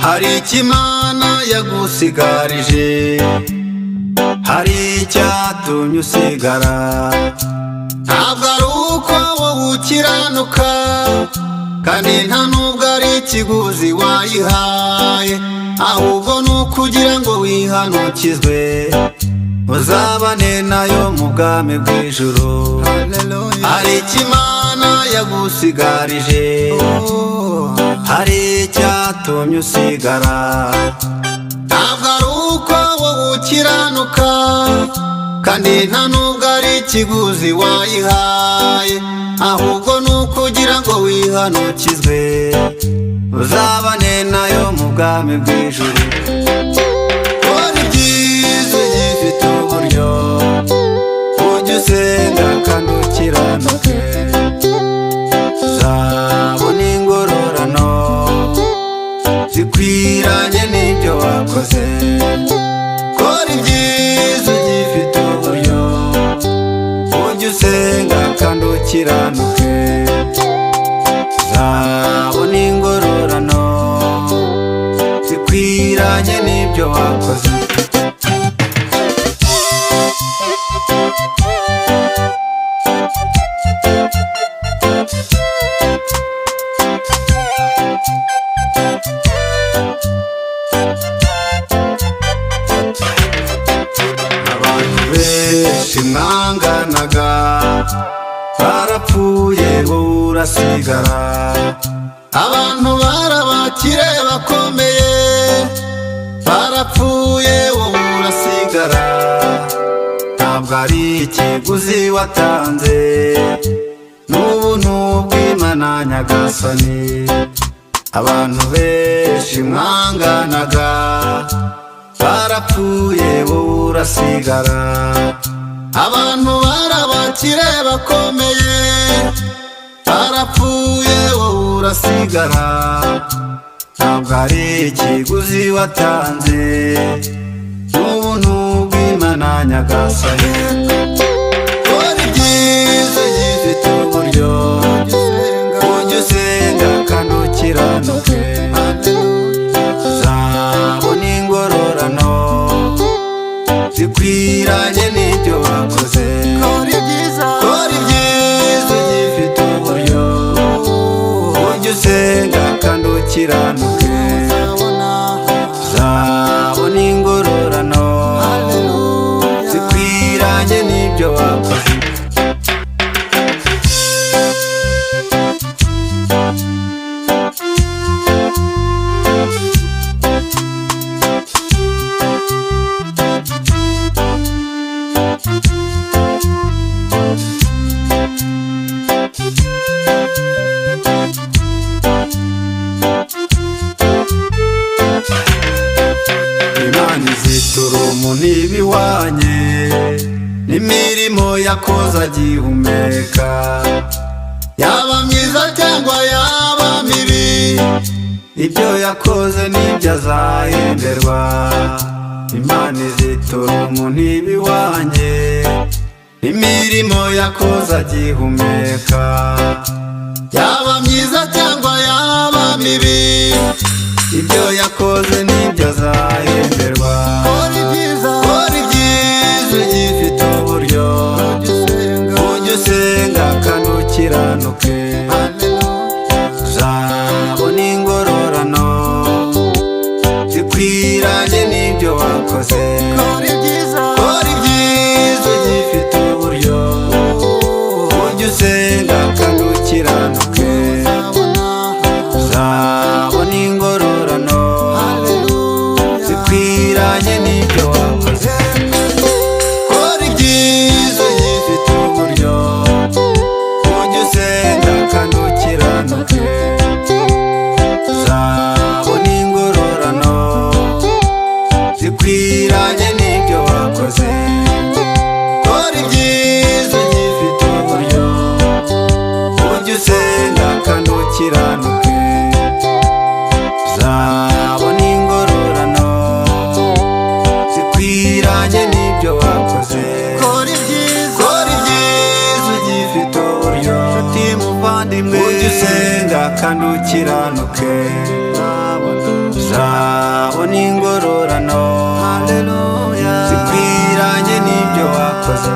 hari ikimana yagusigarije, hari icyatumye usigara. Ntabwo ari uko wowe ukiranuka, kandi nta nubwo ari ikiguzi wayihaye, ahubwo ni ukugira ngo wihanukizwe, uzabane nayo mu bwami bw'ijuru. Hari ikimana yagusigarije, hari icyatumye usigara. Ntabwo ari uko wowe ukiranuka, kandi nta nubwo ari ikiguzi wayihaye, ahubwo ni ukugira ngo wihanukizwe, uzabane nayo mu bwami bw'ijuru. Kora ibyiza ugifite uburyo, ujye usenga kandi ukiranuke, uzabona ingororano zikwiranye n'ibyo wakoze. Kora ibyiza ugifite uburyo, ujye usenga kandi ukiranuke, uzabona ingororano zikwiranye n'ibyo wakoze. Mwanganaga barapfuye wowe urasigara. Abantu barabakire bakomeye barapfuye wowe urasigara. Ntabwo ari ikiguzi watanze, n'ubuntu bw'Imana nyagasani. Abantu benshi mwanganaga barapfuye wowe urasigara. Abantu barabakire bakomeye barapfuye wowe urasigara. Ntabwo ari ikiguzi watanze, n'ubuntu bw'Imana nyagasani. Kora ibyiza ugifite uburyo, ujye usenga kandi ukiranuke, uzabona ingororano zikwiranye n'ibyo wakoze. Kora ibyiza ugifite uburyo, ujye usenga kandi ukiranuke, uzabona ingororano zikwiranye n'ibyo wakoze. Imana izitura umuntu ibihwanye n'imirimo yakoze agihumeka, yaba myiza cyangwa yaba mibi, ibyo yakoze nibyo azahemberwa. Imana izitura umuntu ibihwanye n'imirimo yakoze agihumeka, yaba myiza cyangwa yaba mibi, ibyo yakoze nibyo azahemberwa. Kora ibyiza ugifite uburyo, ujye usenga kandi ukiranuke, uzabona ingororano zikwiranye n'ibyo wakoze. Kora ibyiza ugifite uburyo, ujye usenga kandi ukiranuke, uzabona ingororano zikwiranye n'ibyo wakoze. Kora ibyiza ugifite uburyo, ujye usenga kandi usenga kandi ukiranuke uzabona ingororano zikwiranye n'ibyo wakoze.